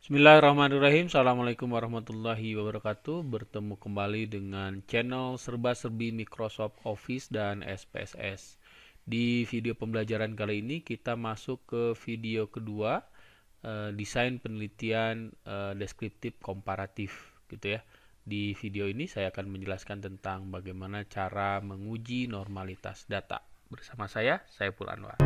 Bismillahirrahmanirrahim. Assalamualaikum warahmatullahi wabarakatuh. Bertemu kembali dengan channel serba-serbi Microsoft Office dan SPSS. Di video pembelajaran kali ini kita masuk ke video kedua, desain penelitian deskriptif komparatif, gitu ya. Di video ini saya akan menjelaskan tentang bagaimana cara menguji normalitas data. Bersama saya Saiful Anwar.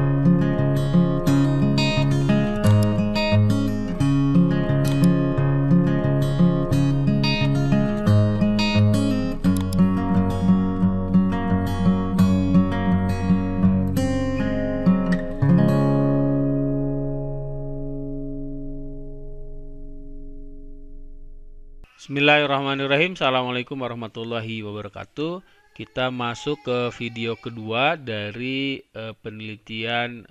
Bismillahirrahmanirrahim. Assalamualaikum warahmatullahi wabarakatuh. Kita masuk ke video kedua dari penelitian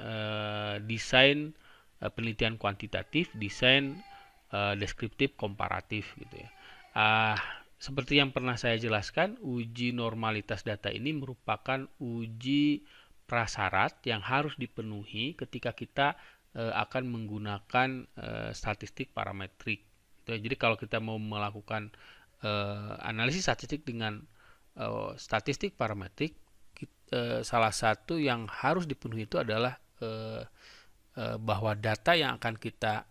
desain penelitian kuantitatif, desain deskriptif komparatif, gitu ya. Seperti yang pernah saya jelaskan, uji normalitas data ini merupakan uji prasyarat yang harus dipenuhi ketika kita akan menggunakan statistik parametrik. Jadi kalau kita mau melakukan analisis statistik dengan statistik parametrik, salah satu yang harus dipenuhi itu adalah bahwa data yang akan kita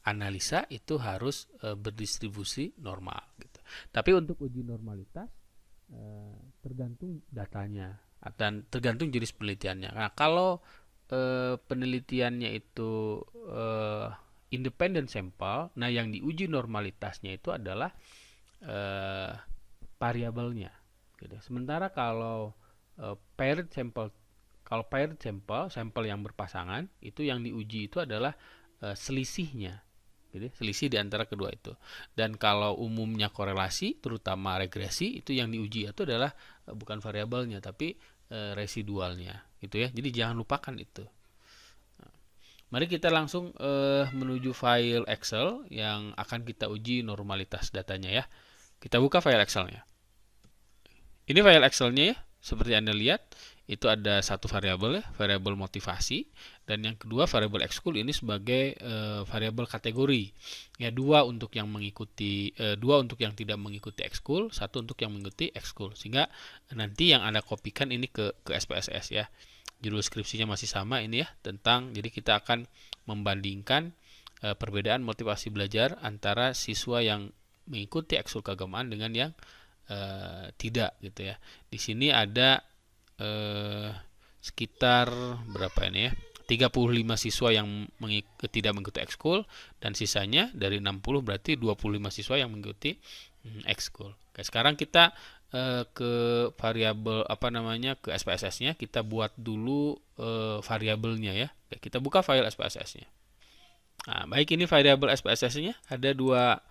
analisa itu harus berdistribusi normal, gitu. Tapi untuk uji normalitas tergantung datanya dan tergantung jenis penelitiannya. Nah, kalau penelitiannya itu independent sampel, nah yang diuji normalitasnya itu adalah variabelnya, gitu. Sementara kalau paired sampel, sampel yang berpasangan, itu yang diuji itu adalah selisihnya, gitu, selisih di antara kedua itu. Dan kalau umumnya korelasi, terutama regresi, itu yang diuji itu adalah bukan variabelnya tapi residualnya, gitu ya. Jadi jangan lupakan itu. Mari kita langsung menuju file Excel yang akan kita uji normalitas datanya ya. Kita buka file Excelnya. Ini file Excelnya ya, seperti Anda lihat, itu ada satu variabel ya, variabel motivasi, dan yang kedua variabel ekskul ini sebagai variabel kategori. Ya, dua untuk yang mengikuti, dua untuk yang tidak mengikuti ekskul, satu untuk yang mengikuti ekskul. Sehingga nanti yang Anda kopikan ini ke SPSS ya. Judul skripsinya masih sama ini ya, tentang, jadi kita akan membandingkan perbedaan motivasi belajar antara siswa yang mengikuti ekskul keagamaan dengan yang tidak, gitu ya. Di sini ada sekitar berapa ini ya, 35 siswa yang tidak mengikuti ekskul, dan sisanya dari 60 berarti 25 siswa yang mengikuti ekskul. Oke, sekarang kita ke variabel ke SPSS-nya, kita buat dulu variabelnya ya. Oke, kita buka file SPSS-nya. Nah, baik, ini variabel SPSS-nya ada dua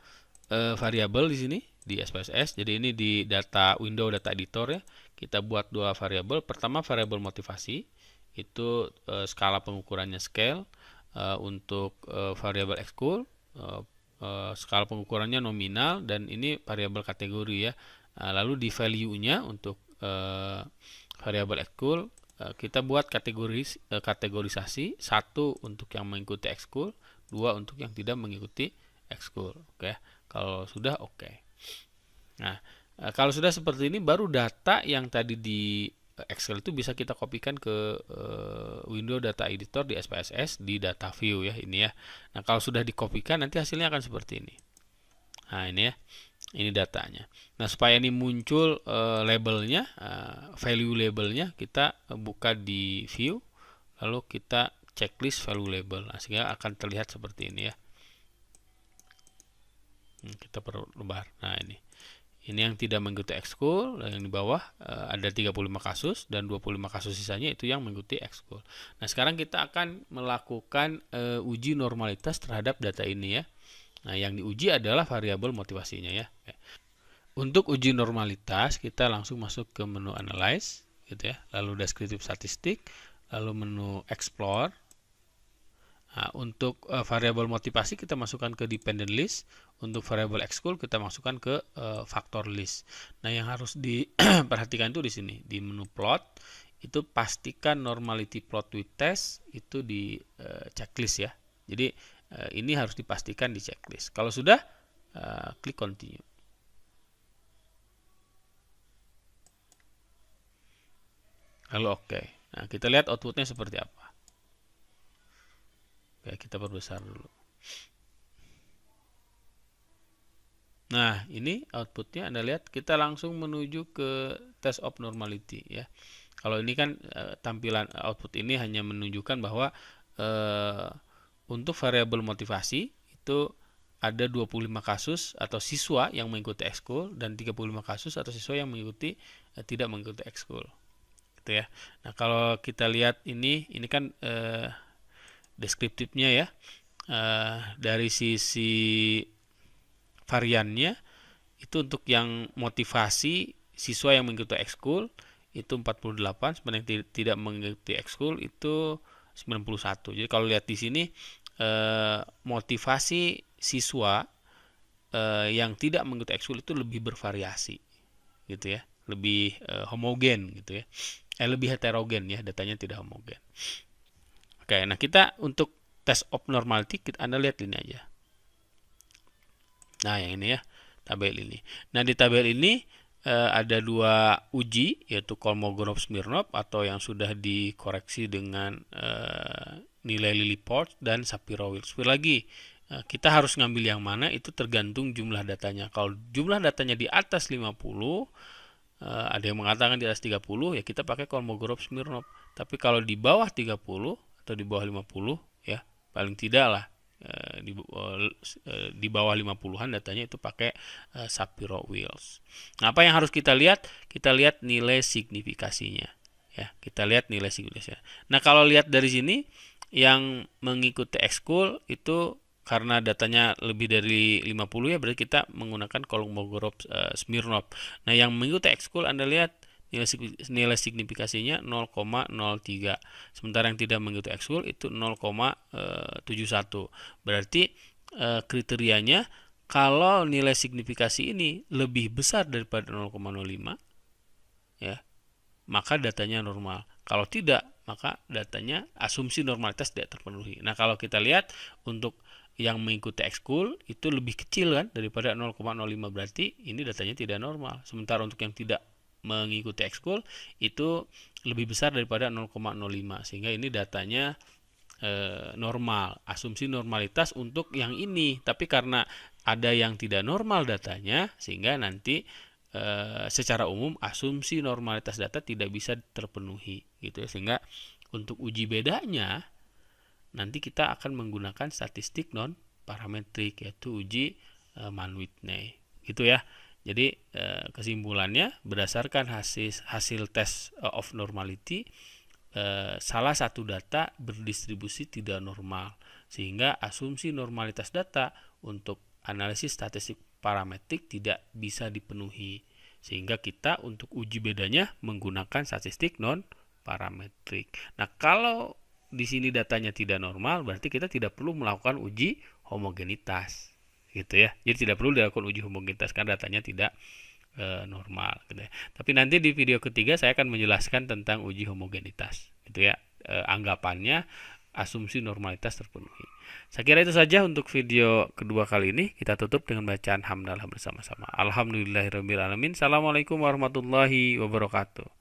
variabel di sini di SPSS. Jadi ini di window data editor ya. Kita buat dua variabel. Pertama variabel motivasi, itu skala pengukurannya scale. Untuk variabel ekskul, skala pengukurannya nominal, dan ini variabel kategori ya. Lalu di value-nya untuk variabel ekskul, kita buat kategorisasi, satu untuk yang mengikuti ekskul, dua untuk yang tidak mengikuti ekskul. Oke, kalau sudah oke. Nah, kalau sudah seperti ini, baru data yang tadi di Excel itu bisa kita kopikan ke window data editor di SPSS di data view ya, ini ya. Nah, kalau sudah dikopikan nanti hasilnya akan seperti ini. Nah, ini ya. Ini datanya. Nah, supaya ini muncul labelnya, value labelnya, kita buka di view, lalu kita checklist value label. Nah, sehingga akan terlihat seperti ini ya. Kita perlebar. Nah, ini yang tidak mengikuti ekskul, yang di bawah ada 35 kasus, dan 25 kasus sisanya itu yang mengikuti ekskul. Nah, sekarang kita akan melakukan uji normalitas terhadap data ini ya. Nah, yang diuji adalah variabel motivasinya ya. Untuk uji normalitas, kita langsung masuk ke menu Analyze, gitu ya. Lalu Descriptive Statistik, lalu menu Explore. Nah, untuk variabel motivasi kita masukkan ke Dependent List. Untuk variabel ekskul kita masukkan ke Factor List. Nah, yang harus diperhatikan itu di sini, di menu Plot, itu pastikan Normality Plot with Test itu di checklist ya. Jadi Ini harus dipastikan di checklist. Kalau sudah, klik continue. Lalu oke. Nah, kita lihat outputnya seperti apa. Oke, kita perbesar dulu. Nah, ini outputnya Anda lihat kita langsung menuju ke test of normality ya. Kalau ini kan tampilan output ini hanya menunjukkan bahwa untuk variabel motivasi itu ada 25 kasus atau siswa yang mengikuti ekskul dan 35 kasus atau siswa yang mengikuti tidak mengikuti ekskul. Gitu ya. Nah, kalau kita lihat ini kan deskriptifnya ya. Dari sisi variannya itu untuk yang motivasi siswa yang mengikuti ekskul itu 48, sebenarnya tidak mengikuti ekskul itu 91. Jadi kalau lihat di sini motivasi siswa yang tidak mengikuti ekskul itu lebih bervariasi gitu ya, lebih homogen gitu ya. Lebih heterogen ya, datanya tidak homogen. Oke, nah kita untuk test of normality Anda lihat ini aja. Nah, yang ini ya, tabel ini. Nah, di tabel ini ada dua uji, yaitu Kolmogorov-Smirnov atau yang sudah dikoreksi dengan nilai Lilliport dan Shapiro-Wilks. Sekali lagi, kita harus ngambil yang mana itu tergantung jumlah datanya. Kalau jumlah datanya di atas 50, ada yang mengatakan di atas 30, ya kita pakai Kolmogorov-Smirnov. Tapi kalau di bawah 30 atau di bawah 50, ya paling tidak lah di bawah 50-an datanya itu pakai Shapiro-Wilks. Nah, apa yang harus kita lihat? Kita lihat nilai signifikasinya. Ya, kita lihat nilai signifikasinya. Nah, kalau lihat dari sini yang mengikuti ekskul itu karena datanya lebih dari 50 ya, berarti kita menggunakan Kolmogorov-Smirnov. Nah, yang mengikuti ekskul Anda lihat nilai signifikasinya 0,03. Sementara yang tidak mengikuti ekskul itu 0,71. Berarti kriterianya kalau nilai signifikasi ini lebih besar daripada 0,05 ya, maka datanya normal. Kalau tidak, maka datanya asumsi normalitas tidak terpenuhi. Nah, kalau kita lihat untuk yang mengikuti ekskul itu lebih kecil kan daripada 0,05, berarti ini datanya tidak normal. Sementara untuk yang tidak mengikuti ekskul itu lebih besar daripada 0,05, sehingga ini datanya normal, asumsi normalitas untuk yang ini. Tapi karena ada yang tidak normal datanya, sehingga nanti secara umum asumsi normalitas data tidak bisa terpenuhi gitu ya. Sehingga untuk uji bedanya nanti kita akan menggunakan statistik non parametrik, yaitu uji Mann-Whitney gitu ya. Jadi kesimpulannya berdasarkan hasil test of normality, salah satu data berdistribusi tidak normal, sehingga asumsi normalitas data untuk analisis statistik parametrik tidak bisa dipenuhi, sehingga kita untuk uji bedanya menggunakan statistik non parametrik. Nah, kalau di sini datanya tidak normal, berarti kita tidak perlu melakukan uji homogenitas gitu ya. Jadi tidak perlu dilakukan uji homogenitas karena datanya tidak normal gitu ya. Tapi nanti di video ketiga saya akan menjelaskan tentang uji homogenitas gitu ya. Anggapannya asumsi normalitas terpenuhi. Saya kira itu saja untuk video kedua kali ini. Kita tutup dengan bacaan hamdalah bersama-sama. Alhamdulillahirabbil alamin. Assalamualaikum warahmatullahi wabarakatuh.